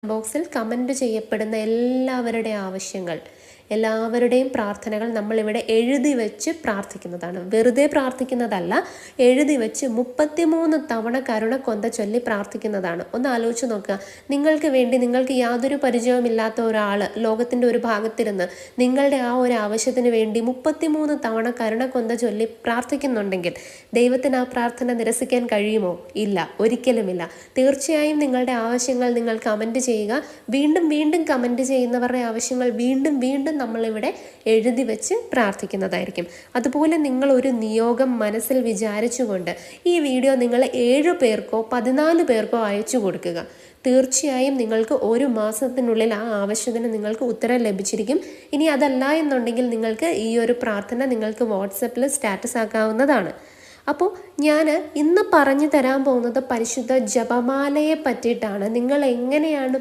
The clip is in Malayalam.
ബോക്സിൽ കമൻറ്റ് ചെയ്യപ്പെടുന്ന എല്ലാവരുടെ ആവശ്യങ്ങൾ, എല്ലാവരുടെയും പ്രാർത്ഥനകൾ നമ്മളിവിടെ എഴുതി വെച്ച് പ്രാർത്ഥിക്കുന്നതാണ്. വെറുതെ പ്രാർത്ഥിക്കുന്നതല്ല, എഴുതി വെച്ച് 33 തവണ കരുണക്കൊന്ത ചൊല്ലി പ്രാർത്ഥിക്കുന്നതാണ്. ഒന്ന് ആലോചിച്ച് നോക്കുക. നിങ്ങൾക്ക് വേണ്ടി, നിങ്ങൾക്ക് യാതൊരു പരിചയവുമില്ലാത്ത ഒരാൾ ലോകത്തിൻ്റെ ഒരു ഭാഗത്തിരുന്ന് നിങ്ങളുടെ ആ ഒരു ആവശ്യത്തിന് വേണ്ടി 33 തവണ കരുണക്കൊന്ത ചൊല്ലി പ്രാർത്ഥിക്കുന്നുണ്ടെങ്കിൽ ദൈവത്തിന് ആ പ്രാർത്ഥന നിരസിക്കാൻ കഴിയുമോ? ഇല്ല, ഒരിക്കലുമില്ല. തീർച്ചയായും നിങ്ങളുടെ ആവശ്യങ്ങൾ നിങ്ങൾ കമൻറ്റ് ചെയ്യുക. വീണ്ടും വീണ്ടും കമൻറ്റ് ചെയ്യുന്നവരുടെ ആവശ്യങ്ങൾ വീണ്ടും വീണ്ടും നമ്മളിവിടെ എഴുതി വെച്ച് പ്രാർത്ഥിക്കുന്നതായിരിക്കും. അതുപോലെ നിങ്ങൾ ഒരു നിയോഗം മനസ്സിൽ വിചാരിച്ചുകൊണ്ട് ഈ വീഡിയോ നിങ്ങൾ 7 പേർക്കോ 14 പേർക്കോ അയച്ചു കൊടുക്കുക. തീർച്ചയായും നിങ്ങൾക്ക് 1 മാസത്തിനുള്ളിൽ ആ ആവശ്യത്തിന് നിങ്ങൾക്ക് ഉത്തരം ലഭിച്ചിരിക്കും. ഇനി അതല്ല എന്നുണ്ടെങ്കിൽ നിങ്ങൾക്ക് ഈ ഒരു പ്രാർത്ഥന നിങ്ങൾക്ക് വാട്സപ്പിൽ സ്റ്റാറ്റസ് ആക്കാവുന്നതാണ്. അപ്പോൾ ഞാൻ ഇന്ന് പറഞ്ഞു തരാൻ പോകുന്നത് പരിശുദ്ധ ജപമാലയെ പറ്റിയിട്ടാണ്. നിങ്ങൾ എങ്ങനെയാണ്